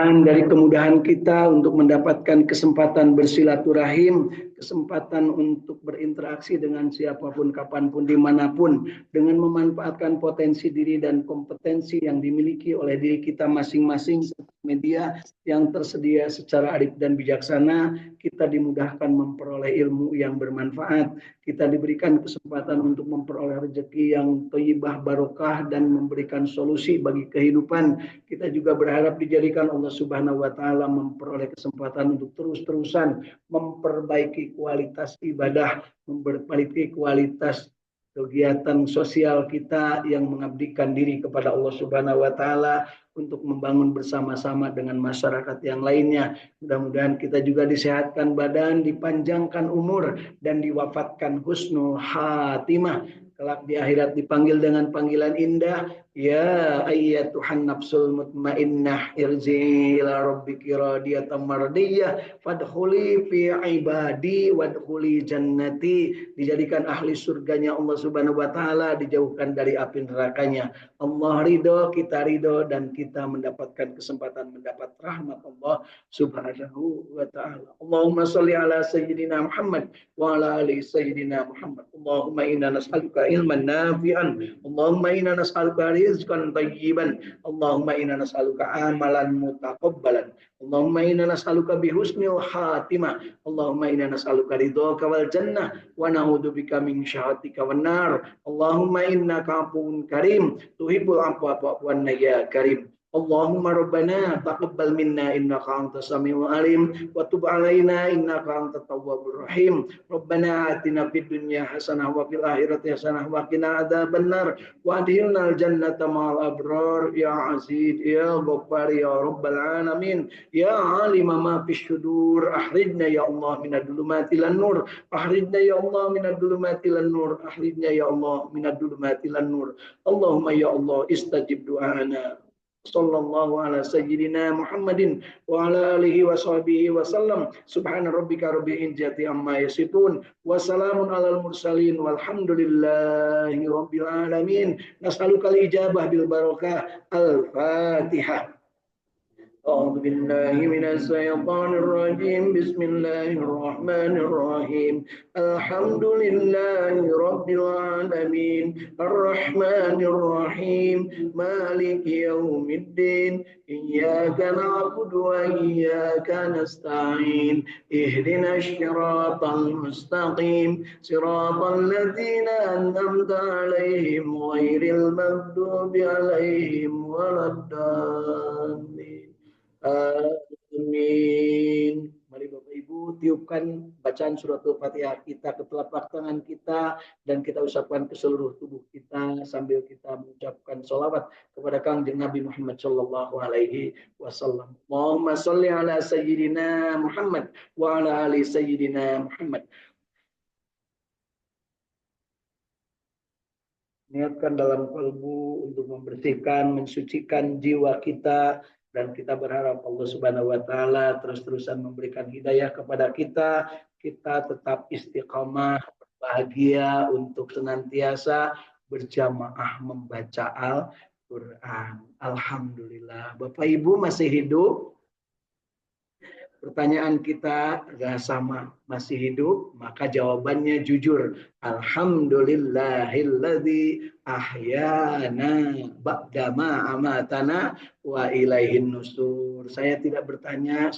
Dari kemudahan kita untuk mendapatkan kesempatan bersilaturahim, kesempatan untuk berinteraksi dengan siapapun, kapanpun, dimanapun, dengan memanfaatkan potensi diri dan kompetensi yang dimiliki oleh diri kita masing-masing, media yang tersedia secara arif dan bijaksana, kita dimudahkan memperoleh ilmu yang bermanfaat, kita diberikan kesempatan untuk memperoleh rezeki yang thayyibah, barokah, dan memberikan solusi bagi kehidupan. Kita juga berharap dijadikan Allah Subhanahu wa taala memperoleh kesempatan untuk terus-terusan memperbaiki kualitas ibadah, memperbaiki kualitas kegiatan sosial kita yang mengabdikan diri kepada Allah Subhanahu wa taala untuk membangun bersama-sama dengan masyarakat yang lainnya. Mudah-mudahan kita juga disehatkan badan, dipanjangkan umur, dan diwafatkan husnul khatimah. Kelak di akhirat dipanggil dengan panggilan indah, ya ayyatuhan nafsul mutmainnah irji'i ila rabbiki radiyatan mardiyah fadkhuli fi ibadi wadkhuli jannati. Dijadikan ahli surganya Allah Subhanahu wa taala, dijauhkan dari api nerakanya. Allah ridho, kita ridho, dan kita mendapatkan kesempatan mendapat rahmat Allah Subhanahu wa taala. Allahumma shalli ala sayyidina Muhammad wa ala ali sayyidina Muhammad. Allahumma inna nas'aluka ilman nafi'an. Allahumma inna nas'aluka rizqan thayyiban. Allahumma inna nas'aluka amalan mutaqabbalan. Allahumma inna nas'aluka bihusnil khatimah. Allahumma inna nas'aluka ridhaka wal jannah wa na'udzubika min syahhatika wan nar. Allahumma innaka afuwun karim tuhibbul afwa fa'fu anna ya karim. Allahumma rabbana taqabbal minna innaka antas samiul alim wa tub alaina innaka antat tawwabur rahim. Rabbana atina fid dunya hasanah wa fil akhirati hasanah wa qina adzabannar wa adkhilnal jannata ma'al abrar ya aziz ya ghaffar ya rabbal alamin ya alim ma fis sudur akhrijna ya Allah minad dhulumati lan nur akhrijna ya Allah minad dhulumati lan nur akhrijna ya Allah minad dhulumati lan nur. Allahumma ya Allah istajib du'ana sallallahu ala sayyidina Muhammadin wa ala alihi wa sahbihi wa sallam. Subhana rabbika rabbil izzati amma yasifun wa salamun alal mursalin walhamdulillahi rabbil alamin. Nas'alukal ijabah bil barakah. Al-Fatihah. أعوذ بالله من الشيطان الرجيم بسم الله الرحمن الرحيم الحمد لله رب العالمين الرحمن الرحيم مالك يوم الدين إياك نعبد وإياك نستعين اهدنا الصراط المستقيم صراط الذين أنعمت عليهم غير المغضوب عليهم ولا الضالين. Amin. Mari Bapak Ibu tiupkan bacaan surat Al-Fatihah kita ke telapak tangan kita dan kita ucapkan ke seluruh tubuh kita sambil kita mengucapkan sholawat kepada Kangjeng Nabi Muhammad Shallallahu Alaihi Wasallam. Allahumma sholli ala sayyidina Muhammad wa ala ali sayyidina Muhammad. Niatkan dalam kalbu untuk membersihkan, mensucikan jiwa kita, dan kita berharap Allah Subhanahu wa taala terus-terusan memberikan hidayah kepada kita, kita tetap istiqamah, bahagia untuk senantiasa berjamaah membaca Al-Qur'an. Alhamdulillah. Bapak Ibu masih hidup? Pertanyaan kita adalah sama, masih hidup? Maka jawabannya jujur. Alhamdulillahilladzi ahyana ba'dama amatana wa ilaihin nusur. Saya tidak bertanya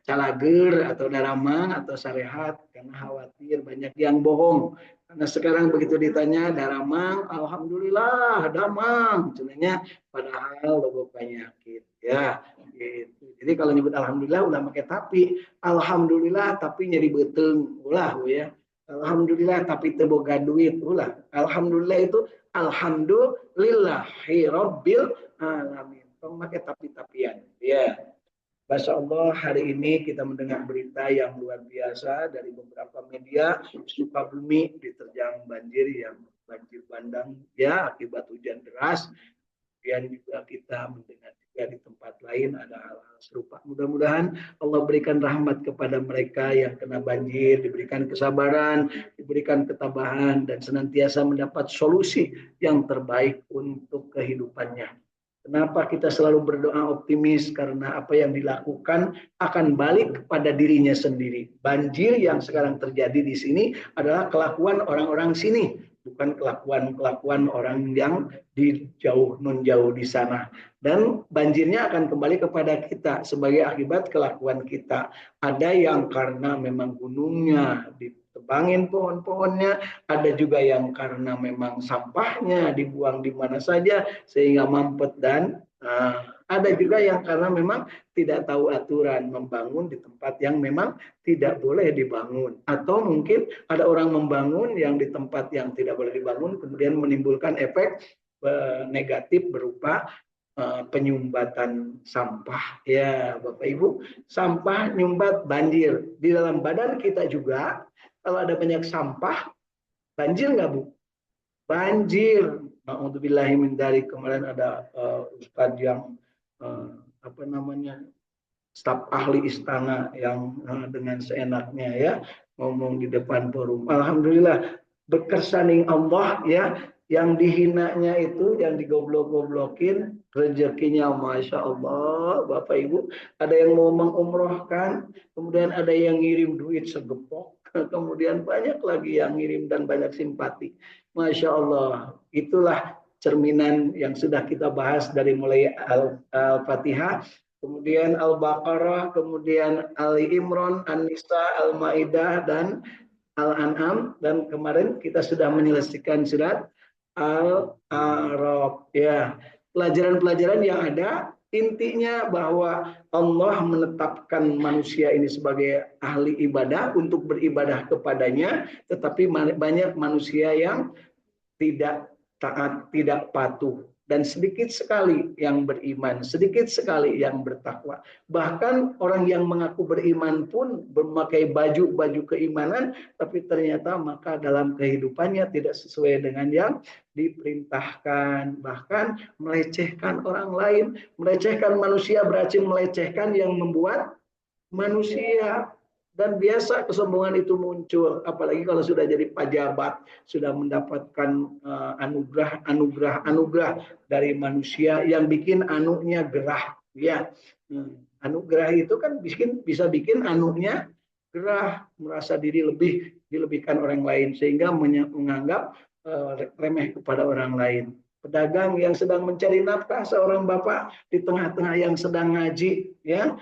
calager atau daramang atau sarehat karena khawatir banyak yang bohong. Karena sekarang begitu ditanya daramang, alhamdulillah damang, sebenarnya padahal logo penyakit ya. Gitu. Jadi kalau nyebut alhamdulillah ulah pakai tapi, alhamdulillah tapi nyeri beteng ulah ya. Alhamdulillah tapi teu boga duit ulah. Alhamdulillah itu alhamdulillahi rabbil alamin. Tong make tapi-tapian ya. Masya Allah, hari ini kita mendengar berita yang luar biasa dari beberapa media. Sukabumi diterjang banjir yang banjir bandang ya akibat hujan deras. Kemudian juga kita mendengar juga ya di tempat lain ada hal-hal serupa. Mudah-mudahan Allah berikan rahmat kepada mereka yang kena banjir, diberikan kesabaran, diberikan ketabahan, dan senantiasa mendapat solusi yang terbaik untuk kehidupannya. Kenapa kita selalu berdoa optimis? Karena apa yang dilakukan akan balik kepada dirinya sendiri. Banjir yang sekarang terjadi di sini adalah kelakuan orang-orang sini, bukan kelakuan orang yang di jauh non jauh di sana. Dan banjirnya akan kembali kepada kita sebagai akibat kelakuan kita. Ada yang karena memang gunungnya ditebangin pohon-pohonnya, ada juga yang karena memang sampahnya dibuang di mana saja sehingga mampet, dan ada juga yang karena memang tidak tahu aturan membangun di tempat yang memang tidak boleh dibangun, atau mungkin ada orang membangun yang di tempat yang tidak boleh dibangun kemudian menimbulkan efek negatif berupa penyumbatan sampah. Ya Bapak Ibu, sampah nyumbat banjir di dalam badan kita juga. Kalau ada banyak sampah, banjir nggak Bu? Banjir. Na'udzubillahi min dzalik. Kemarin ada ustadz yang apa namanya, staf ahli istana yang dengan seenaknya ya ngomong di depan forum. Alhamdulillah berkesaning Allah ya, yang dihinanya itu, yang digoblok-goblokin, rezekinya Masya Allah Bapak Ibu. Ada yang mau mengumrohkan, kemudian ada yang ngirim duit segepok, kemudian banyak lagi yang ngirim dan banyak simpati. Masya Allah, itulah cerminan yang sudah kita bahas dari mulai Al-Fatihah, kemudian Al-Baqarah, kemudian Ali Imran, An-Nisa, Al-Maidah, dan Al-An'am, dan kemarin kita sudah menyelesaikan surat Al-A'raf. Ya, pelajaran-pelajaran yang ada intinya bahwa Allah menetapkan manusia ini sebagai ahli ibadah untuk beribadah kepadanya, tetapi banyak manusia yang tidak taat, tidak patuh, dan sedikit sekali yang beriman, sedikit sekali yang bertakwa. Bahkan orang yang mengaku beriman pun memakai baju-baju keimanan, tapi ternyata maka dalam kehidupannya tidak sesuai dengan yang diperintahkan, bahkan melecehkan orang lain, melecehkan manusia, berarti melecehkan yang membuat manusia. Dan biasa kesombongan itu muncul, apalagi kalau sudah jadi pejabat, sudah mendapatkan anugerah dari manusia yang bikin anunya gerah. Ya, anugerah itu kan bisa bikin anunya gerah, merasa diri dilebihkan orang lain, sehingga menganggap remeh kepada orang lain. Pedagang yang sedang mencari nafkah, seorang bapak di tengah-tengah yang sedang ngaji, ya,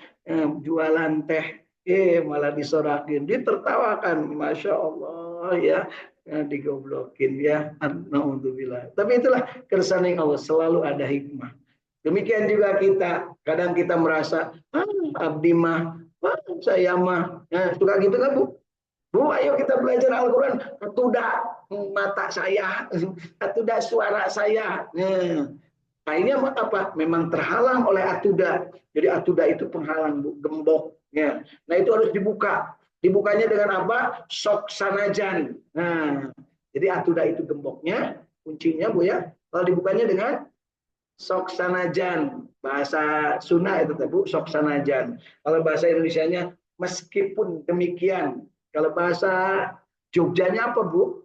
jualan teh, malah disorakin, ditertawakan, Masya Allah ya, digoblokin ya, naudzubillah. Tapi itulah kersane Allah, selalu ada hikmah. Demikian juga kita, kadang kita merasa, abdi mah, saya mah, suka gitu kan Bu? Bu, ayo kita belajar Al-Quran. Atuda mata saya, atuda suara saya. Nah, ini apa? Memang terhalang oleh atuda. Jadi atuda itu penghalang, Bu, gembok. Ya. Nah, itu harus dibuka. Dibukanya dengan apa? Sok sanajan. Nah, jadi atuda itu gemboknya, kuncinya Bu ya. Kalau dibukanya dengan sok sanajan, bahasa Sunda itu Bu, sok sanajan. Kalau bahasa Indonesianya meskipun demikian. Kalau bahasa Jogjanya apa Bu?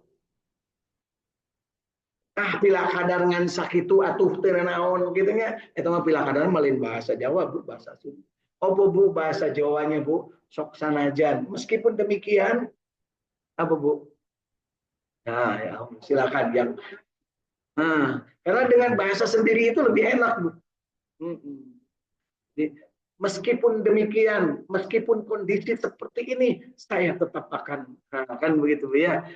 Pila kadar ngan sakitu atuh teu naon gitu nya, eta mah pila kadar malin bahasa Jawa Bu, bahasa Sunda. Oh Bu, bahasa Jawanya Bu, sok sanajan. Meskipun demikian, apa Bu? Nah, ya silakan yang. Nah, karena dengan bahasa sendiri itu lebih enak Bu. Jadi, meskipun demikian, meskipun kondisi seperti ini, saya tetap akan, kan begitu ya.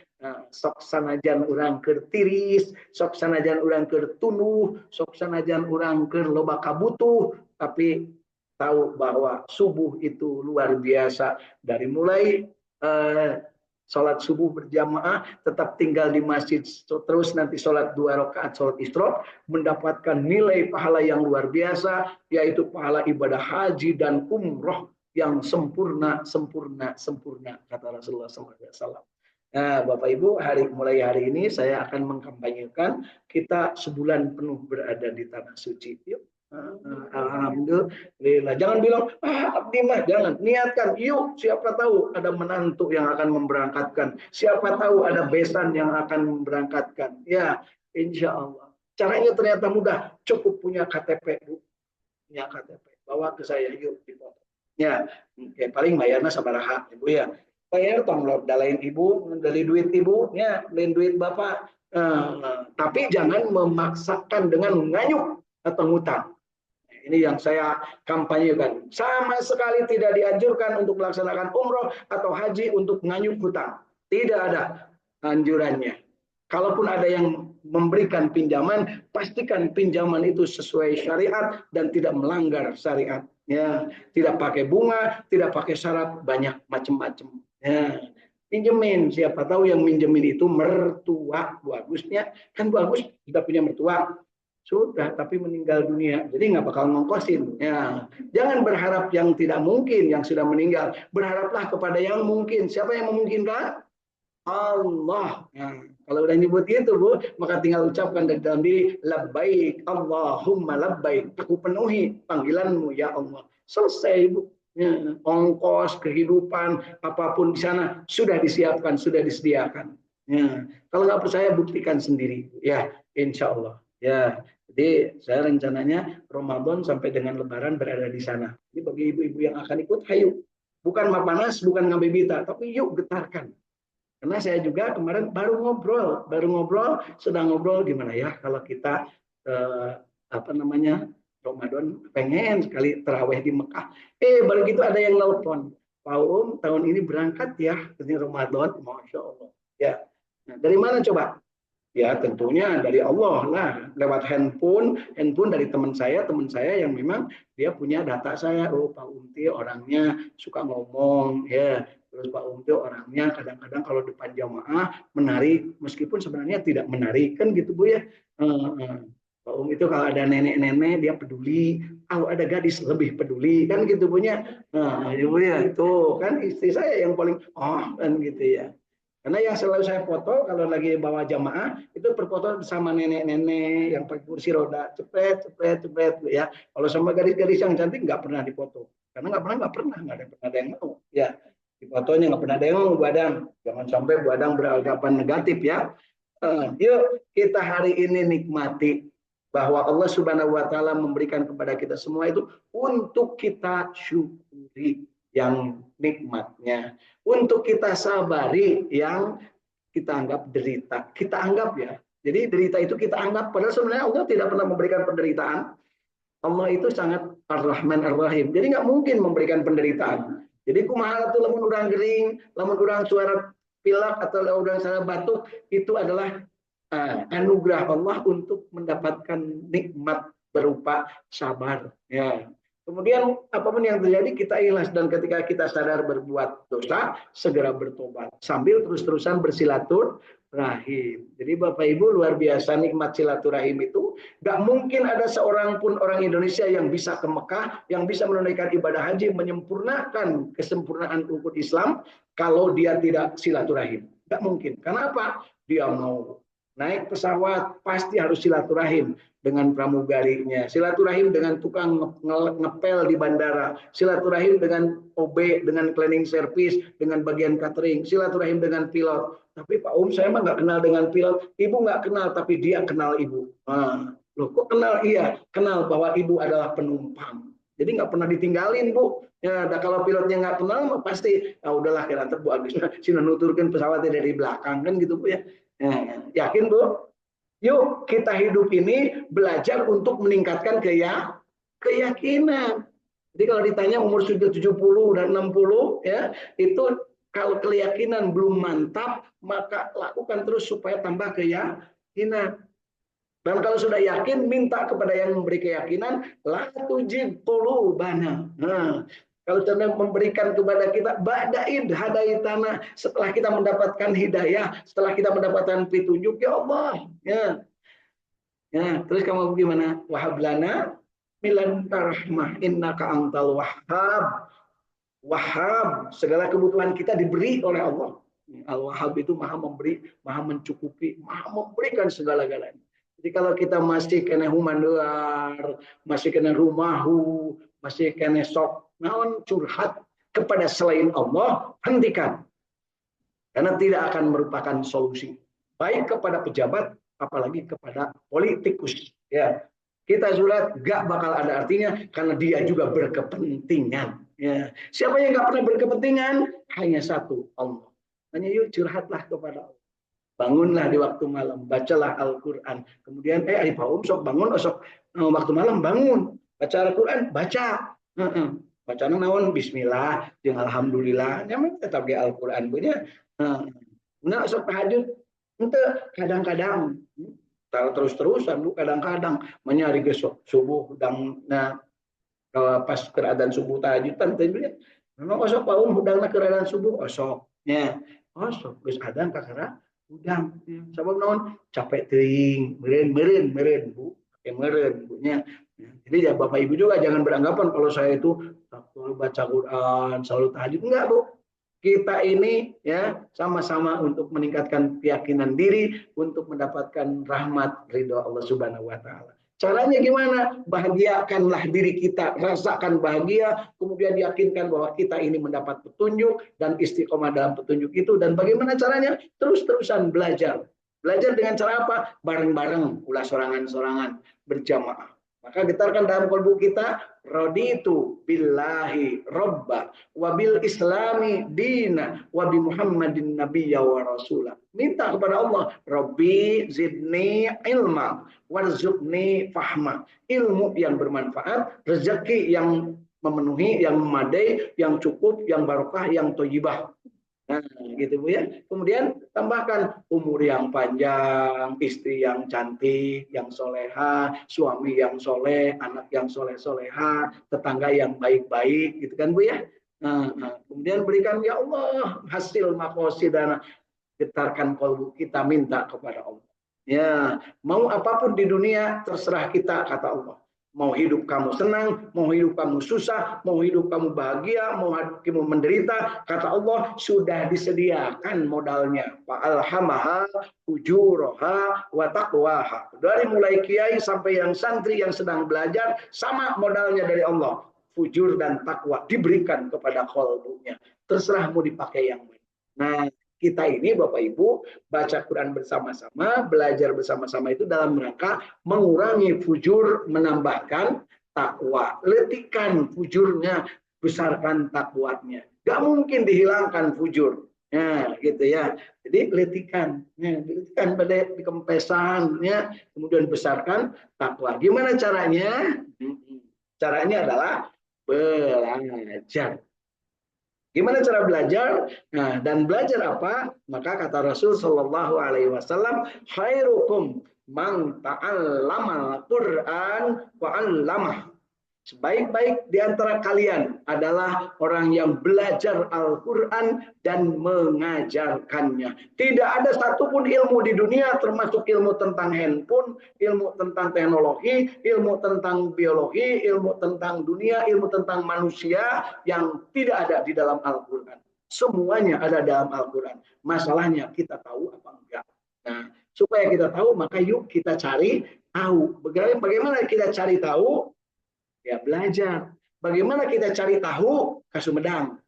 Sok sanajan urang keur tiris, sok sanajan urang keur tunuh, sok sanajan urang keur loba kabutuh, tapi tahu bahwa subuh itu luar biasa. Dari mulai sholat subuh berjamaah, tetap tinggal di masjid, terus nanti sholat 2 rakaat sholat isyraq, mendapatkan nilai pahala yang luar biasa, yaitu pahala ibadah haji dan umroh yang sempurna, kata Rasulullah SAW. Nah, Bapak Ibu, mulai hari ini saya akan mengkampanyekan kita sebulan penuh berada di tanah suci. Yuk, Alhamdulillah. Jangan bilang, abdi mah, jangan. Niatkan, yuk, siapa tahu ada menantu yang akan memberangkatkan. Siapa tahu ada besan yang akan memberangkatkan. Ya, insya Allah. Caranya ternyata mudah. Cukup punya KTP, Bu. Punya KTP. Bawa ke saya, yuk, dipoto. Ya, paling bayarnya sabaraha, Ibu ya. Bayar tong dalain Ibu, dari duit Ibu, ya, lain duit Bapak. Tapi jangan memaksakan dengan nganyuk atau ngutang. Ini yang saya kampanyekan. Sama sekali tidak dianjurkan untuk melaksanakan umroh atau haji untuk nganyuk hutang. Tidak ada anjurannya. Kalaupun ada yang memberikan pinjaman, pastikan pinjaman itu sesuai syariat dan tidak melanggar syariat. Ya, tidak pakai bunga, tidak pakai syarat banyak macam-macam. Ya, pinjemin. Siapa tahu yang minjemin itu mertua Bu Agusnya. Kan Bu Agus sudah punya mertua. Sudah, tapi meninggal dunia. Jadi nggak bakal ngongkosin. Ya, jangan berharap yang tidak mungkin, yang sudah meninggal. Berharaplah kepada yang mungkin. Siapa yang memungkinkan? Allah. Nah, kalau udah nyebut itu, Bu, maka tinggal ucapkan dari dalam diri, labbaik Allahumma labbaik. Aku penuhi panggilanmu ya Allah. Selesai, Bu. Ya, ongkos, kehidupan, apapun di sana sudah disiapkan, sudah disediakan. Ya, kalau nggak percaya buktikan sendiri. Ya, insya Allah. Ya, jadi saya rencananya Ramadan sampai dengan Lebaran berada di sana. Ini bagi ibu-ibu yang akan ikut, hayu. Bukan mapanas, bukan ngabebita, tapi yuk getarkan. Karena saya juga kemarin baru ngobrol, sedang ngobrol gimana ya kalau kita apa namanya Ramadan pengen sekali terawih di Mekah. Baru gitu ada yang nelpon, Pak tahun ini berangkat ya ke Ramadan, Masya Allah. Ya, nah, dari mana coba? Ya tentunya dari Allah lah, lewat handphone dari teman saya yang memang dia punya data saya. Oh Pak Umti orangnya suka ngomong ya, terus Pak Umti orangnya kadang-kadang kalau depan jamaah menarik, meskipun sebenarnya tidak menarik kan gitu Bu ya. Pak Um itu kalau ada nenek-nenek dia peduli, kalau ada gadis lebih peduli kan gitu punya. Nah, Bu ya itu kan istri saya yang paling kan gitu ya. Karena yang selalu saya foto kalau lagi bawa jamaah itu berfoto bersama nenek-nenek yang pakai kursi roda, cepet ya. Kalau sama gadis-gadis yang cantik nggak pernah dipoto, karena nggak pernah ada yang mau. Ya, di fotonya nggak pernah ada yang mau Bu Adang. Jangan sampai Bu Adang beranggapan negatif ya. Yuk kita hari ini nikmati bahwa Allah Subhanahu Wa Taala memberikan kepada kita semua itu untuk kita syukuri yang nikmatnya, untuk kita sabari yang kita anggap derita. Kita anggap ya. Jadi derita itu kita anggap, padahal sebenarnya Allah tidak pernah memberikan penderitaan. Allah itu sangat Ar-Rahman Ar-Rahim. Jadi nggak mungkin memberikan penderitaan. Jadi kumaha tuh lamun urang gering, lamun urang suara pilak atau urang suara batuk, itu adalah anugerah Allah untuk mendapatkan nikmat berupa sabar. Ya. Kemudian apapun yang terjadi kita ikhlas, dan ketika kita sadar berbuat dosa segera bertobat sambil terus-terusan bersilaturahim. Jadi Bapak Ibu luar biasa nikmat silaturahim itu. Gak mungkin ada seorang pun orang Indonesia yang bisa ke Mekah, yang bisa menunaikan ibadah haji, menyempurnakan kesempurnaan rukun Islam kalau dia tidak silaturahim. Gak mungkin. Kenapa? Dia mau naik pesawat pasti harus silaturahim dengan pramugarinya, silaturahim dengan tukang ngepel di bandara, silaturahim dengan OB, dengan cleaning service, dengan bagian catering, silaturahim dengan pilot. Tapi Pak saya mah nggak kenal dengan pilot. Ibu nggak kenal, tapi dia kenal ibu. Loh kok kenal? Iya, kenal bahwa ibu adalah penumpang. Jadi nggak pernah ditinggalin Bu. Ya, kalau pilotnya nggak kenal, pasti udahlah kira Bu Agus sih nuturkan pesawatnya dari belakang kan gitu Bu ya. Yakin Bu? Yuk kita hidup ini belajar untuk meningkatkan keyakinan. Jadi kalau ditanya umur sudah 70 dan 60 ya, itu kalau keyakinan belum mantap, maka lakukan terus supaya tambah keyakinan. Dan kalau sudah yakin, minta kepada yang memberi keyakinan, la tujib qulubana. Kalau Tuhan memberikan kepada kita ba'daid hadaitana, setelah kita mendapatkan hidayah, setelah kita mendapatkan petunjuk, ya Allah, ya terus kamu gimana? Wahablana milan rahmah innaka antal wahhab. Wahhab, segala kebutuhan kita diberi oleh Allah. Al-Wahhab itu maha memberi, maha mencukupi, maha memberikan segala-galanya. Jadi kalau kita masih kena humanduar, masih kena rumahu, masih kena sok naon curhat kepada selain Allah, hentikan. Karena tidak akan merupakan solusi. Baik kepada pejabat, apalagi kepada politikus. Ya, kita surat gak bakal ada artinya karena dia juga berkepentingan. Ya, siapa yang gak pernah berkepentingan? Hanya satu, Allah. Hanya yuk curhatlah kepada Allah. Bangunlah di waktu malam, bacalah Al-Quran. Kemudian, Ari Paum sok bangun, sok waktu malam bangun. Baca Al-Quran, baca. Baca naon Bismillah, yang Alhamdulillah. Nyaman tetap di Al-Quran punya. Nah, sok tahajud. Ente kadang-kadang terus-terusan lu kadang-kadang menyari besok subuh dan nah pas keadaan subuh tahajudan teh memang osok paun hudangna keadaan subuh osoknya osok geus adang kakara udang sabab naon capek teuing meureun Bu meureun Bu nya jadi ya Bapak Ibu juga jangan beranggapan kalau saya itu selalu baca Quran selalu tahajud enggak Bu kita ini ya sama-sama untuk meningkatkan keyakinan diri untuk mendapatkan rahmat ridho Allah Subhanahu wa taala. Caranya gimana? Bahagiakanlah diri kita, rasakan bahagia, kemudian yakinkan bahwa kita ini mendapat petunjuk dan istiqomah dalam petunjuk itu dan bagaimana caranya? Terus-terusan belajar. Belajar dengan cara apa? Bareng-bareng, ulah sorangan-sorangan, berjamaah. Maka getarkan dalam kalbu kita, raditu billahi robba, wabil islami dina, wabi muhammadin nabiyya wa rasulah. Minta kepada Allah, Rabbi zidni ilma, warzuqni fahma. Ilmu yang bermanfaat, rezeki yang memenuhi, yang memadai, yang cukup, yang barokah, yang thayyibah. Nah, gitu Bu ya. Kemudian tambahkan umur yang panjang, istri yang cantik, yang soleha, suami yang soleh, anak yang soleh-soleha, tetangga yang baik-baik, gitu kan Bu ya. Kemudian berikan ya Allah hasil makosidana, getarkan kalbu kita minta kepada Allah. Ya, mau apapun di dunia terserah kita kata Allah. Mau hidup kamu senang, mau hidup kamu susah, mau hidup kamu bahagia, mau kamu menderita, kata Allah sudah disediakan modalnya. Fa'alhamaha ujuraha wa taqwaha. Dari mulai kiai sampai yang santri yang sedang belajar, sama modalnya dari Allah. Fujur dan takwa diberikan kepada qalbunya. Terserah mau dipakai yang mana. Nah, kita ini Bapak Ibu baca Quran bersama-sama, belajar bersama-sama itu dalam rangka mengurangi fujur, menambahkan takwa. Letikan fujurnya, besarkan takwanya. Gak mungkin dihilangkan fujur. Ya, gitu ya. Jadi letikan, letikan pada dikempesan, ya, kemudian besarkan takwa. Gimana caranya? Caranya adalah belajar. Gimana cara belajar? Nah, dan belajar apa? Maka kata Rasul Shallallahu Alaihi Wasallam, khairukum man ta'allama Al-Quran wa 'allamah. Sebaik-baik di antara kalian adalah orang yang belajar Al-Quran dan mengajarkannya. Tidak ada satupun ilmu di dunia, termasuk ilmu tentang handphone, ilmu tentang teknologi, ilmu tentang biologi, ilmu tentang dunia, ilmu tentang manusia yang tidak ada di dalam Al-Quran. Semuanya ada dalam Al-Quran. Masalahnya kita tahu apa enggak. Nah, supaya kita tahu, maka yuk kita cari tahu. Bagaimana kita cari tahu? Ya belajar. Bagaimana kita cari tahu ke Sumedang?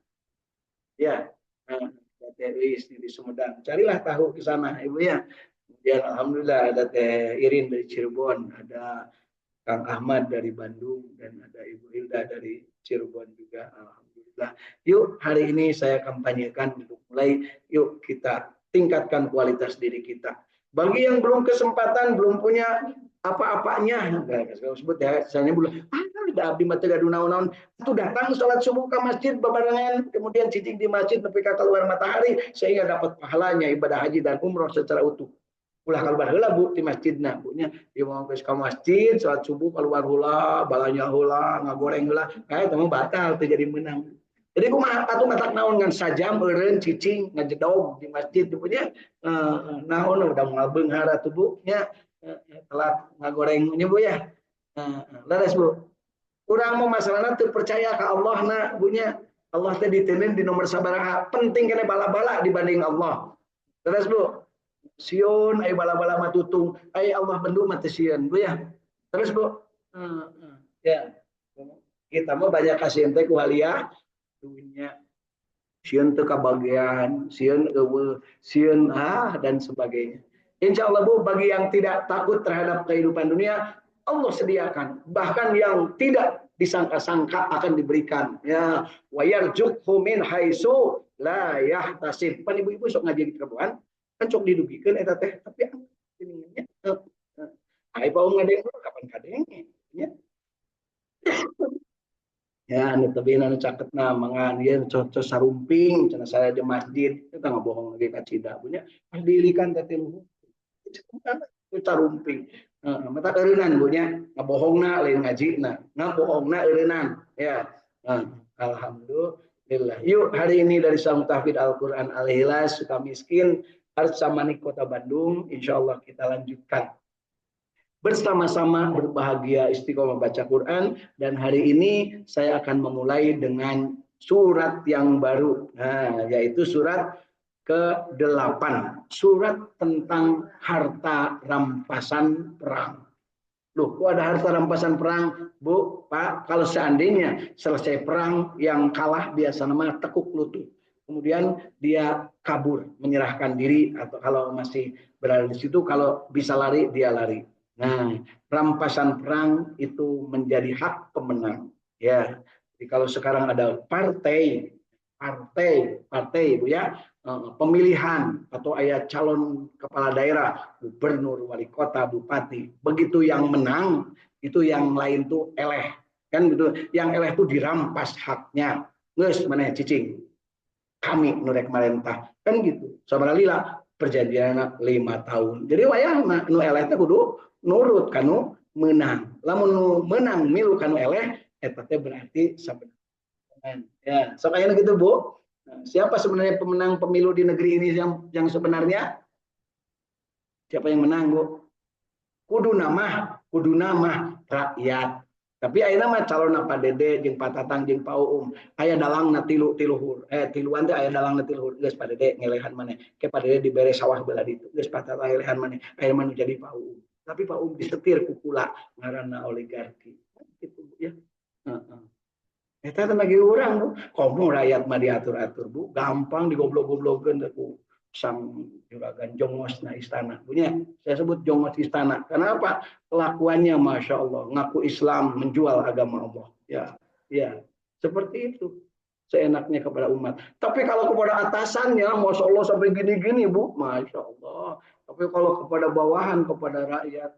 Ya, nah, di Sumedang. Carilah tahu ke sana, Ibu ya. Kemudian alhamdulillah ada Teh Irin dari Cirebon, ada Kang Ahmad dari Bandung, dan ada Ibu Hilda dari Cirebon juga. Alhamdulillah. Yuk hari ini saya kampanyekan untuk mulai, yuk kita tingkatkan kualitas diri kita. Bagi yang belum kesempatan, belum punya apa-apanya, saya sebut ya, misalnya belum, ada abdi mata gaduh naon-naon, itu datang sholat subuh ke masjid bebarengan, kemudian cicing di masjid tapi keluar matahari, sehingga dapat pahalanya ibadah haji dan umroh secara utuh. Ulah keluar heula Bu di masjidna, bunya di mau ke masjid sholat subuh keluar heula, balanya heula, ngagoreng heula, kae teh batal teh jadi menang. Jadi kumaha atuh matak naon ngan sajam eureun cicing ngajedog di masjid punya naon udah ngabeunghara tuh Bu nya telat ngagorengnya Bu ya. Leres Bu. Urang mau masalahna teu percaya ka Allah na bunya. Allah teh diteuneun di nomor sabaraha, penting kene bala-bala dibanding Allah. Leres Bu. Sion ai bala-bala matutung ai Allah bendu mati sieun Bu ya. Terus Bu. Ya. Kita mah banyak kasih ente ku halia dunia. Sieun teu kabagian, sieun eueuh, sieun dan sebagainya. Insya Allah Bu, bagi yang tidak takut terhadap kehidupan dunia, Allah sediakan. Bahkan yang tidak disangka-sangka akan diberikan. Ya, wa yarzuqhu min haitsu la yahtasib. Pan ibu-ibu sok ngaji di kebuan, kan sok didugikeun eta teh, tapi ini ai paung ngadeng kapan kadenge ya. Ya, anu tapi anu caket na mangan dia cocok sarumping cenah saya di masjid kita nggak bohong lagi ka cida punya dilikan teh tilu itu sarumping mata eueunan punya ngabohongna lain ngajina ngabohongna eueunan ya alhamdulillah yuk hari ini dari Sang Tahfidz Al-Qur'an Al-Ikhlas Suka Miskin Arca Manik Kota Bandung insyaallah kita lanjutkan bersama-sama berbahagia istiqomah baca Quran dan hari ini saya akan memulai dengan surat yang baru yaitu surat ke-8 surat tentang harta rampasan perang. Loh, kok ada harta rampasan perang, Bu, Pak? Kalau seandainya selesai perang yang kalah biasa nama tekuk lutut. Kemudian dia kabur, menyerahkan diri atau kalau masih berada di situ kalau bisa lari dia lari. Nah, rampasan perang itu menjadi hak pemenang. Ya, jadi kalau sekarang ada partai, Bu ya, pemilihan atau ayat calon kepala daerah, gubernur, wali kota, bupati, begitu yang menang itu yang lain tuh eleh, kan gitu. Yang eleh tuh dirampas haknya, nges mana cicing, kami nurek marentah, kan gitu. Sabaralila perjanjian 5 tahun. Jadi wayah nu eleh teh kudu nurut kanu menang. Lamun nu menang milu kanu eleh, eta teh berarti sabenerna. Ya, so kayaknya gitu Bu. Nah, siapa sebenarnya pemenang pemilu di negeri ini yang sebenarnya? Siapa yang menang Bu? Kudu nama rakyat. Tapi ayeuna mah calon Pak Dede jeung Pak Tatang jeung Pak Uum aya dalangna tiluhur. Tiluan teh aya dalangna tiluhur. Geus Pak Dede ngelehan maneh. Ke Pak Dede dibere sawah belah ditu. Geus Pak Tatang ngelehan maneh. Aya mah jadi Pak Uum. Tapi Pak Uum disetir ku kula ngaranna oligarki. Gitu ya. Heeh. Eta lagi orang Bu, komo rakyat mah diatur-atur Bu, gampang digoblok-goblokeun ku sang juragan jongos na istana. Punya saya sebut jongos istana. Kenapa? Kelakuannya Masya Allah, ngaku Islam, menjual agama Allah. Ya, ya, seperti itu. Seenaknya kepada umat. Tapi kalau kepada atasannya, Masya Allah sampai gini-gini Bu, Masya Allah. Tapi kalau kepada bawahan, kepada rakyat,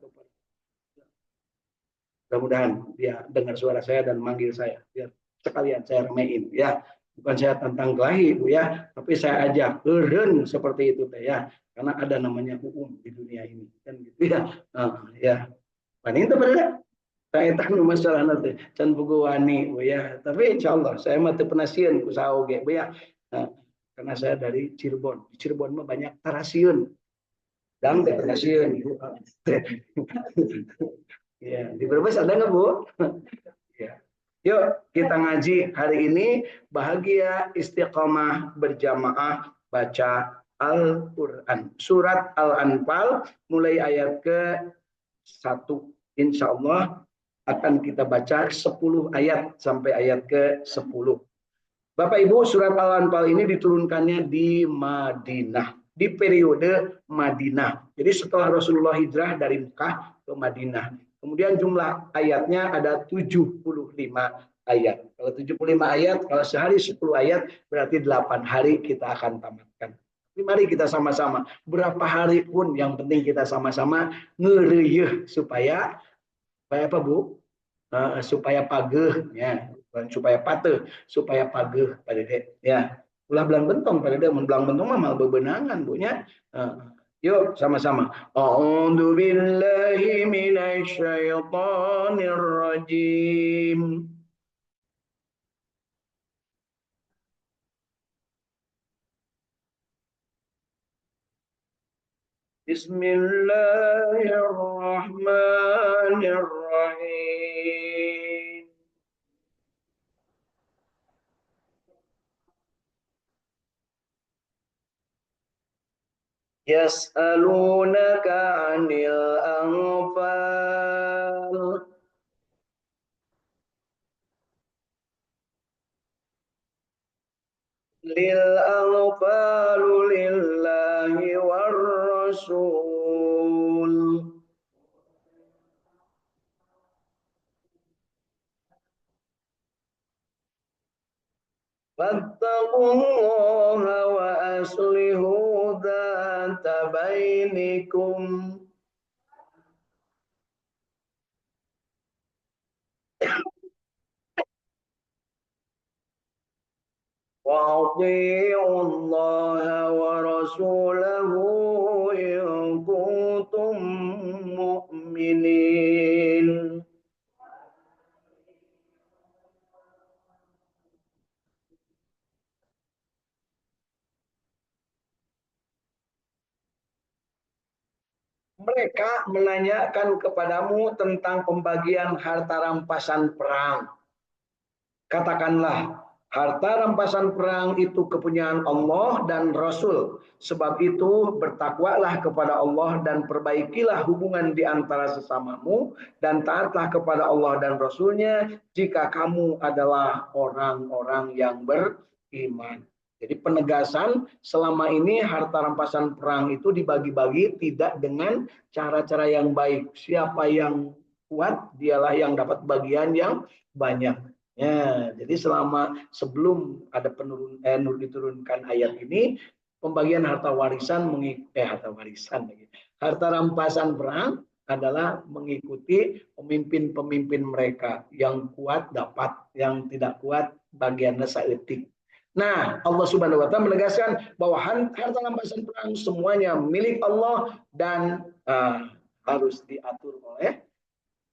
mudah-mudahan dia dengar suara saya dan manggil saya. Biar sekalian saya remein ya. Bukan saya tentang kelahi Bu ya, tapi saya ajak eureun seperti itu teh ya. Karena ada namanya di dunia ini kan gitu ya. Ya. Paling itu pada saya tahu masalah nanti can pugu wani Bu ya. Tapi insyaallah saya mah teu pernah sieun ku saoge Bu ya. Karena saya dari Cirebon. Di Cirebon mah banyak tarasieun. Dan teu pernah sieun. Ya, di Brebes ada nggak Bu? Ya. Yuk kita ngaji hari ini bahagia istiqomah berjamaah baca Al-Quran. Surat Al-Anfal mulai ayat ke-1. Insya Allah akan kita baca 10 ayat sampai ayat ke-10. Bapak Ibu, surat Al-Anfal ini diturunkannya di Madinah. Di periode Madinah. Jadi setelah Rasulullah hijrah dari Mekah ke Madinah. Kemudian jumlah ayatnya ada 75 ayat. Kalau 75 ayat, kalau sehari 10 ayat, berarti 8 hari kita akan tamatkan. Jadi mari kita sama-sama. Berapa hari pun yang penting kita sama-sama ngereyeh supaya apa Bu? Supaya pageh ya, supaya pateh, supaya pageh pada dek ya. Ulah belang bentong pada dek, mun belang bentong mah mal bebenangan Bu nya. Yuk sama-sama. A'udzu billahi minasyaitonir rajim. Bismillahirrahmanirrahim. Yas'alunaka 'anil anfal. Lil anfalu lillahi war rasul. Fattaqullaha wa aslihu dzata bainikum. وأطيعوا الله ورسوله إن كنتم مؤمنين. Mereka menanyakan kepadamu tentang pembagian harta rampasan perang. Katakanlah, harta rampasan perang itu kepunyaan Allah dan Rasul. Sebab itu bertakwalah kepada Allah dan perbaikilah hubungan di antara sesamamu dan taatlah kepada Allah dan Rasulnya jika kamu adalah orang-orang yang beriman. Jadi penegasan selama ini harta rampasan perang itu dibagi-bagi tidak dengan cara-cara yang baik. Siapa yang kuat, dialah yang dapat bagian yang banyak. Ya, jadi selama sebelum ada diturunkan ayat ini, pembagian harta warisan harta rampasan perang adalah mengikuti pemimpin-pemimpin mereka. Yang kuat dapat, yang tidak kuat bagiannya saeutik. Nah, Allah Subhanahu wa taala menegaskan bahwa harta rampasan perang semuanya milik Allah dan harus diatur oleh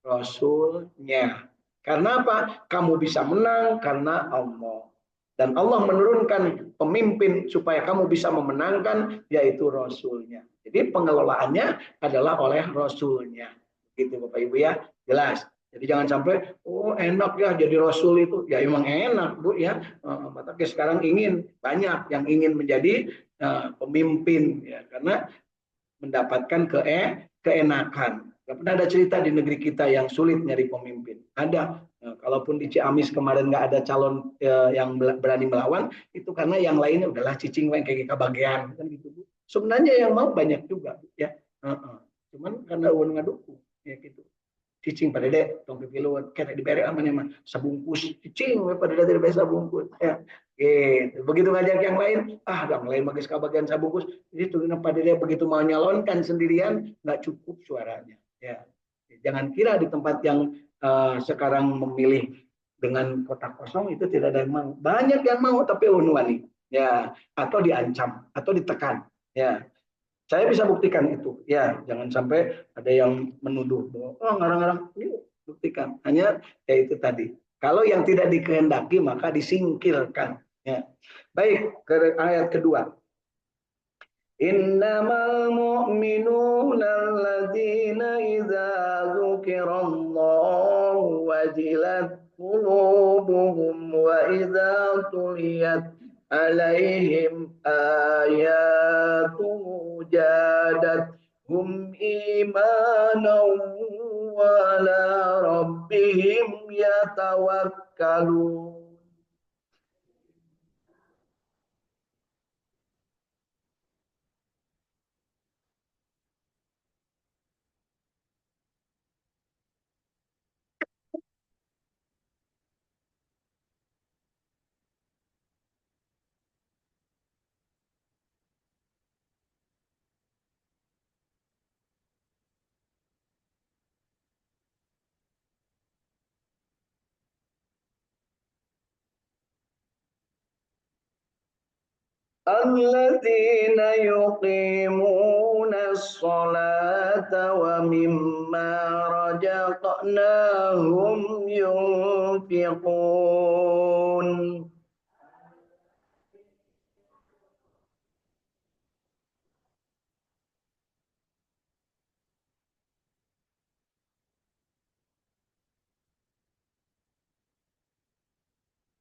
Rasulnya. Karena apa? Kamu bisa menang karena Allah. Dan Allah menurunkan pemimpin supaya kamu bisa memenangkan, yaitu Rasulnya. Jadi pengelolaannya adalah oleh Rasulnya. Gitu Bapak Ibu ya, jelas. Jadi jangan sampai, oh enak ya jadi Rasul itu. Ya emang enak Bu ya. Tapi sekarang banyak yang ingin menjadi pemimpin. Ya, karena mendapatkan keenakan. Gak pernah ada cerita di negeri kita yang sulit nyari pemimpin. Ada. Nah, kalaupun di Ciamis kemarin nggak ada calon yang berani melawan, itu karena yang lainnya udahlah cicing kayak kebagian kan gitu. Sebenarnya yang mau banyak juga ya. Cuman karena uang ngadukung ya gitu. Cicing pada dek tong pipiluan kena diberi aman mah sabungkus cicing pada dek tidak bisa sabungkus ya gitu. Begitu ngajak yang lain yang lain magis kabagian sabungkus jadi tuh pada dia begitu mau nyalonkan sendirian nggak cukup suaranya ya. Jangan kira di tempat yang sekarang memilih dengan kotak kosong itu tidak ada yang mau, banyak yang mau tapi unwani ya, atau diancam atau ditekan ya. Saya bisa buktikan itu. Ya, jangan sampai ada yang menuduh bahwa ngarang-ngarang. Yuk, buktikan. Hanya ya itu tadi. Kalau yang tidak dikehendaki maka disingkirkan. Ya. Baik, ke ayat kedua. Innamal mu'minuna alladzina idza dzukirallahu wajilat qulubuhum wa idza tuliyat alaihim ayatuhu jadathum imanan wa ala rabbihim yatawakkalun. الذين يقيمون الصلاة ومما رزقناهم ينفقون.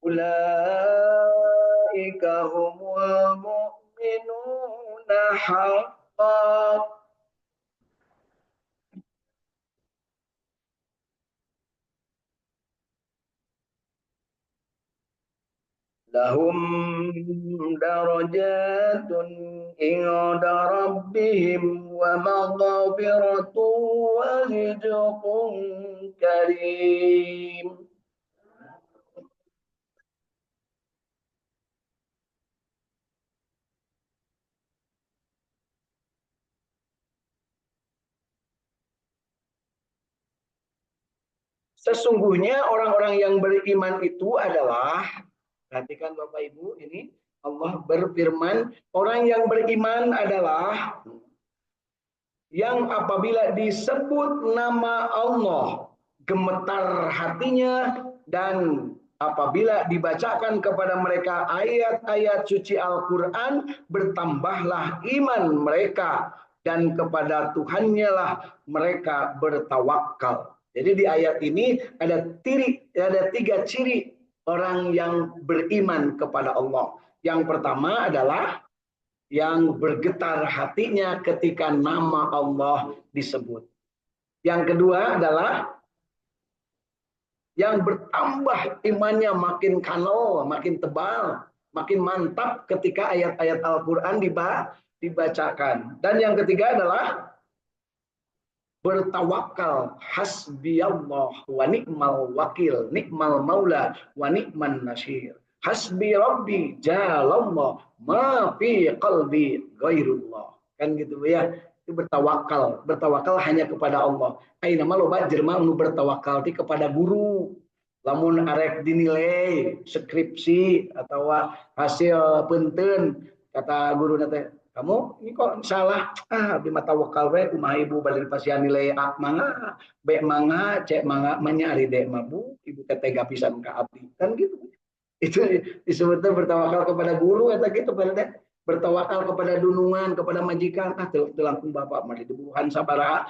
أولئك هم المؤمنون حقا lahum darajatun inda rabbihim wa maghfiratun wa rizqun karim. Sesungguhnya orang-orang yang beriman itu adalah, perhatikan Bapak Ibu, ini Allah berfirman, orang yang beriman adalah yang apabila disebut nama Allah gemetar hatinya, dan apabila dibacakan kepada mereka ayat-ayat suci Al-Quran bertambahlah iman mereka, dan kepada Tuhannya lah mereka bertawakal. Jadi di ayat ini ada tiga ciri orang yang beriman kepada Allah. Yang pertama adalah yang bergetar hatinya ketika nama Allah disebut. Yang kedua adalah yang bertambah imannya, makin kanol, makin tebal, makin mantap ketika ayat-ayat Al-Quran dibacakan. Dan yang ketiga adalah bertawakal, hasbiyallah wa ni'mal wakil, ni'mal maula wa ni'man nasir. Hasbi rabbi jalallah ma fi qalbi ghairullah. Kan gitu ya. Itu bertawakal. Bertawakal hanya kepada Allah. Aina maloba jelema nu bertawakal di kepada guru. Lamun arek dinilai skripsi atau hasil punten, kata guru nate, kamu ini kok salah, abdi mah tawakal we kumaha ibu balik pasian nilai A mangga, B mangga, C mangga, menyari D mah bu, ibu teh tega pisan ka abdi. Kan gitu. Itu disebutnya bertawakal kepada guru eta gitu teh. Bertawakal kepada dunungan, kepada majikan, langkung bapak mah diburuhan sabaraha,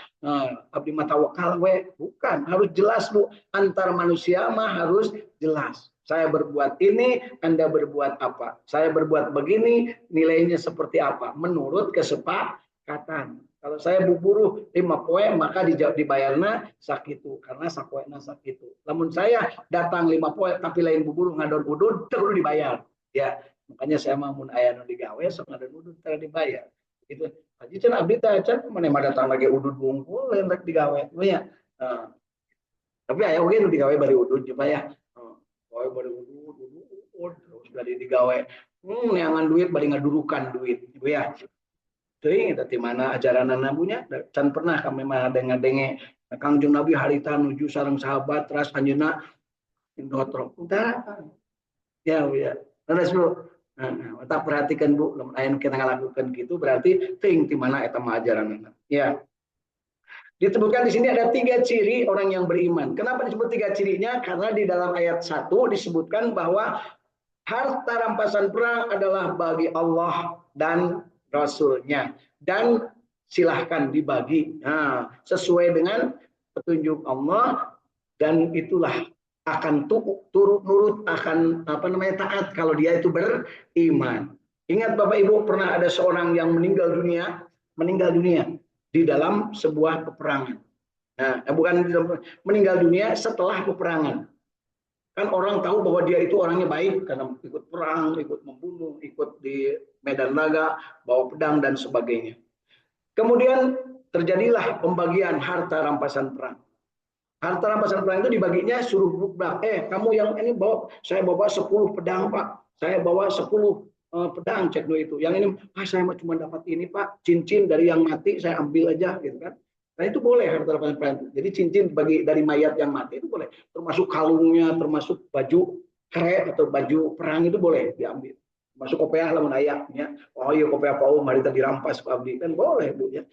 abdi mah tawakal we. Bukan, harus jelas Bu, antar manusia mah harus jelas. Saya berbuat ini, Anda berbuat apa? Saya berbuat begini, nilainya seperti apa? Menurut kesepakatan. Kalau saya buburuh 5 poe, maka dibayarnya sakitu. Karena sakoena sakitu. Namun saya datang 5 poe, tapi lain buburuh ngadon udud, terus dibayar. Ya, makanya saya mau mun aya nu digawe, sok ngadon udud, terus dibayar. Gitu. Haji cenah abdi teh can mana mah datang lagi udud bungkul, lain rek digawe. Ya. Tapi aya oge nu digawe bari udud coba ya. Poe bari udud terus dari digawe neangan duit bari ngadurukan duit gitu ya. Teuing eta ti mana ajaranna bunya can pernah kami mah dengar-denge Kangjeng Nabi harita nuju sareng sahabat teras anjeunna indotro. Entah. Ya ya. Terus Bu. Nah, tak perhatikan Bu, lamun aya kita ngalakukan gitu berarti teuing ti mana eta mah ajaranna. Ya. Disebutkan di sini ada 3 ciri orang yang beriman. Kenapa disebut 3 cirinya? Karena di dalam ayat 1 disebutkan bahwa harta rampasan perang adalah bagi Allah dan Rasul-Nya. Dan silahkan dibagi. Nah, sesuai dengan petunjuk Allah, dan itulah akan turut nurut, akan taat kalau dia itu beriman. Ingat Bapak Ibu, pernah ada seorang yang meninggal dunia di dalam sebuah peperangan. Nah, bukan meninggal dunia setelah peperangan. Kan orang tahu bahwa dia itu orangnya baik karena ikut perang, ikut membunuh, ikut di medan laga, bawa pedang dan sebagainya. Kemudian terjadilah pembagian harta rampasan perang. Harta rampasan perang itu dibaginya suruh rukbak. Kamu yang ini bawa, saya bawa 10 pedang Pak. Saya bawa 10 pedang, cek dulu itu. Yang ini, saya cuma dapat ini Pak, cincin dari yang mati saya ambil aja gitu kan. Nah itu boleh harta rampasan perang. Jadi cincin bagi dari mayat yang mati itu boleh. Termasuk kalungnya, termasuk baju kere atau baju perang itu boleh diambil. Masuk kopiah lamun ayahnya. Oh iya kopiah Pak mari tadi dirampas Pak Abdi kan boleh Bu ya.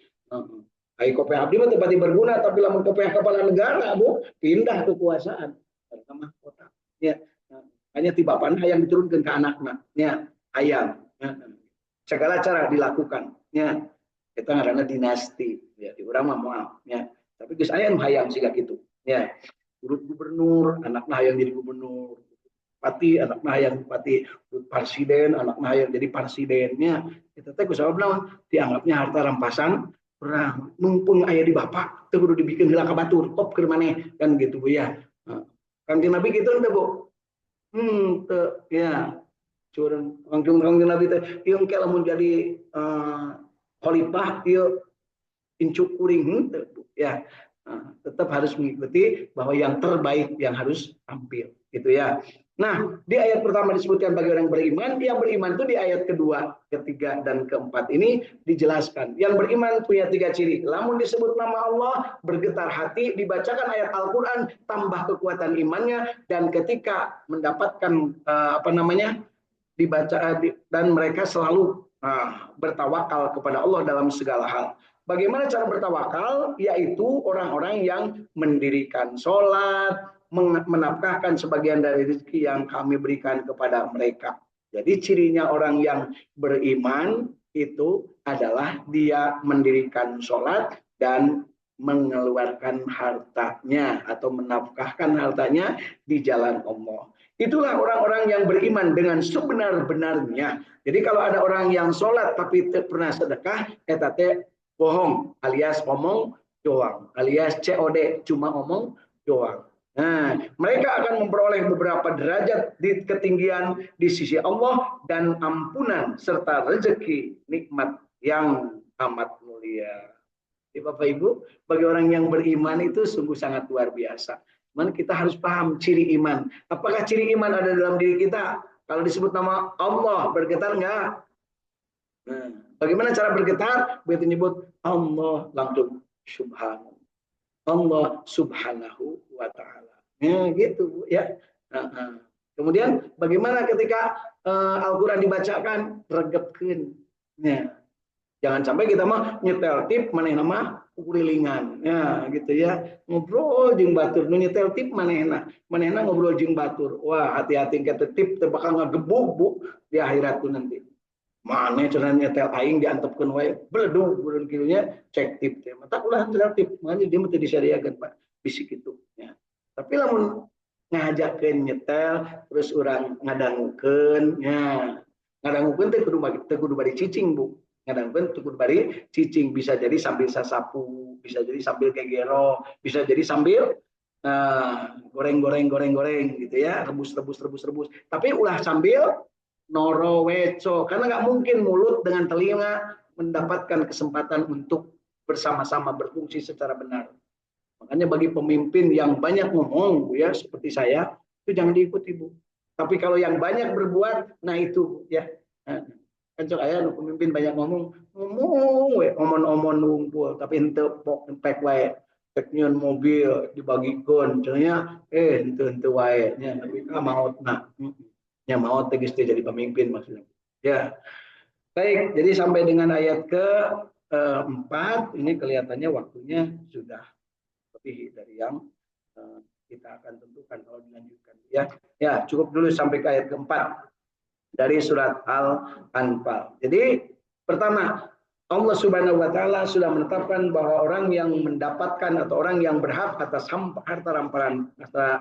Ai kopiah abdi mah tempat berguna, tapi lamun kopiah kepala negara Bu pindah kekuasaan ke mahkota. Ya. Hanya tiba panah yang diturunkan ke anaknya. Ya, ayam. Ya. Segala cara dilakukan. Ya. Kita ngaranna dinasti. Ya, di urang mah moal. Ya. Tapi geus aya nu hayang siga kitu. Ya. Urut gubernur, anaknya hayang jadi gubernur. bupati, anak hayang bupati presiden, anak hayang jadi presidennya. Itu teh kusabab naon? Dianggapnya harta rampasan perang. Mumpung aya di bapak, teu kudu dibikin heula ka batur, top keur maneh kan gitu Bu ya. Nah, Kanjeng Nabi gitu teh Bu. Teu ya. Curang Kanjeng Nabi teh ieu engke lamun jadi khalifah ieu incuk kuring ya. Tetap harus mengikuti bahwa yang terbaik yang harus tampil gitu ya. Nah, di ayat pertama disebutkan bagi orang beriman, yang beriman itu di ayat kedua, ketiga, dan keempat ini dijelaskan. Yang beriman punya 3 ciri. Lamun disebut nama Allah, bergetar hati, dibacakan ayat Al-Quran, tambah kekuatan imannya, dan ketika mendapatkan dibaca dan mereka selalu bertawakal kepada Allah dalam segala hal. Bagaimana cara bertawakal? Yaitu orang-orang yang mendirikan sholat, menafkahkan sebagian dari rezeki yang kami berikan kepada mereka. Jadi cirinya orang yang beriman itu adalah dia mendirikan sholat dan mengeluarkan hartanya atau menafkahkan hartanya di jalan Allah. Itulah orang-orang yang beriman dengan sebenar-benarnya. Jadi kalau ada orang yang sholat tapi tidak pernah sedekah, etate bohong alias ngomong doang, alias COD cuma ngomong doang. Nah, mereka akan memperoleh beberapa derajat di ketinggian di sisi Allah dan ampunan serta rezeki nikmat yang amat mulia. Jadi Bapak Ibu, bagi orang yang beriman itu sungguh sangat luar biasa. Cuman kita harus paham ciri iman. Apakah ciri iman ada dalam diri kita? Kalau disebut nama Allah, bergetar enggak? Nah, bagaimana cara bergetar? Begitu nyebut Allah langsung subhanahu. Allah subhanahu wa ta'ala. Ya, gitu ya. Kemudian bagaimana ketika Al-Quran dibacakan? Regepkeun. Ya. Jangan sampai kita mah nyetel tip maneh nama kurilingan. Ya, gitu ya. Ngobrol jeung batur, nu nyetel tip manehna ngobrol jeung batur. Wah, hati-hati kita tip teu bakal ngagebuk Bu di akhirat tuh nanti. Mana cenah nyetel aing diantepkeun wae bledug bureun kieunya cek tip teh. Mata ulah nyetel tip, makanya dia mah teu disariakeun Pak. Bisik itu ya. Tapi lamun ngajakeun nyetel terus urang ngadangukeun nya. Ngadangukeun teh kudu bari cicing Bu. Ngadangukeun teu kudu bari cicing, bisa jadi sambil sasapu, bisa jadi sambil kegero, bisa jadi sambil goreng gitu ya, rebus. Tapi ulah sambil noroweco, karena nggak mungkin mulut dengan telinga mendapatkan kesempatan untuk bersama-sama berfungsi secara benar. Makanya bagi pemimpin yang banyak ngomong, Bu ya, seperti saya, itu jangan diikuti Bu. Tapi kalau yang banyak berbuat, nah itu ya. Kan cok aya pemimpin banyak ngomong we, omon-omon ngumpul, tapi henteu pek wae. Pek nyeun mobil dibagikeun, cenanya henteu wae nya, tapi ka maotna. Yang mau tegas jadi pemimpin maksudnya. Ya, baik. Jadi sampai dengan ayat ke-4 ini kelihatannya waktunya sudah lebih dari yang kita akan tentukan kalau dilanjutkan. Ya, cukup dulu sampai ke ayat ke-4 dari surat Al-Anfal. Jadi pertama, Allah Subhanahu wa taala sudah menetapkan bahwa orang yang mendapatkan atau orang yang berhak atas harta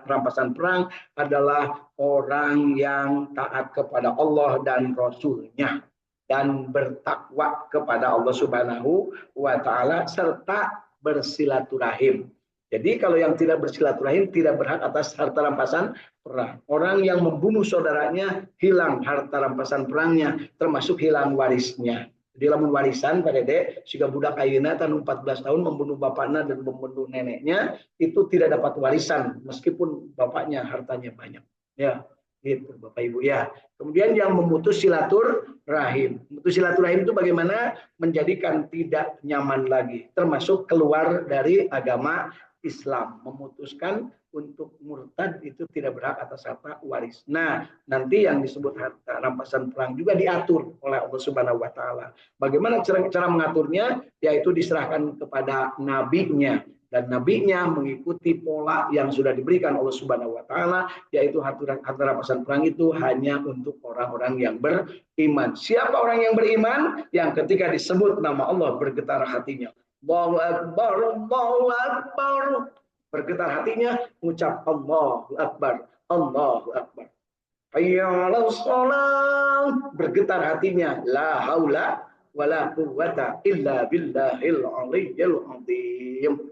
rampasan perang adalah orang yang taat kepada Allah dan Rasul-Nya dan bertakwa kepada Allah Subhanahu wa taala serta bersilaturahim. Jadi kalau yang tidak bersilaturahim tidak berhak atas harta rampasan perang. Orang yang membunuh saudaranya hilang harta rampasan perangnya, termasuk hilang warisnya. Jadi lamun warisan Pak Dede, jika budak ayeuna tan 14 tahun membunuh bapaknya dan membunuh neneknya, itu tidak dapat warisan meskipun bapaknya hartanya banyak. Ya, gitu Bapak Ibu ya. Kemudian yang memutus silaturahim. Memutus silaturahim itu bagaimana menjadikan tidak nyaman lagi, termasuk keluar dari agama Islam, memutuskan untuk murtad itu tidak berhak atas harta waris. Nah, nanti yang disebut harta rampasan perang juga diatur oleh Allah Subhanahu wa taala. Bagaimana cara mengaturnya? Yaitu diserahkan kepada nabinya dan nabinya mengikuti pola yang sudah diberikan Allah Subhanahu wa taala, yaitu harta rampasan perang itu hanya untuk orang-orang yang beriman. Siapa orang yang beriman? Yang ketika disebut nama Allah bergetar hatinya. Allahu Akbar, Allahu Akbar. Bergetar hatinya, mengucap Allahu Akbar, Allahu Akbar. hayya 'alas shalah, bergetar hatinya, la haula wala quwwata illa billahil aliyyil azim.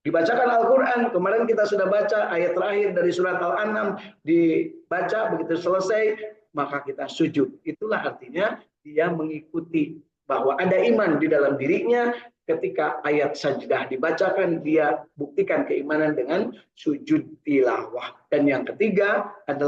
Dibacakan Al-Quran, kemarin kita sudah baca ayat terakhir dari surat Al-An'am, dibaca begitu selesai, maka kita sujud. Itulah artinya dia mengikuti bahwa ada iman di dalam dirinya. Ketika ayat sajdah dibacakan, dia buktikan keimanan dengan sujud tilawah. Dan yang ketiga adalah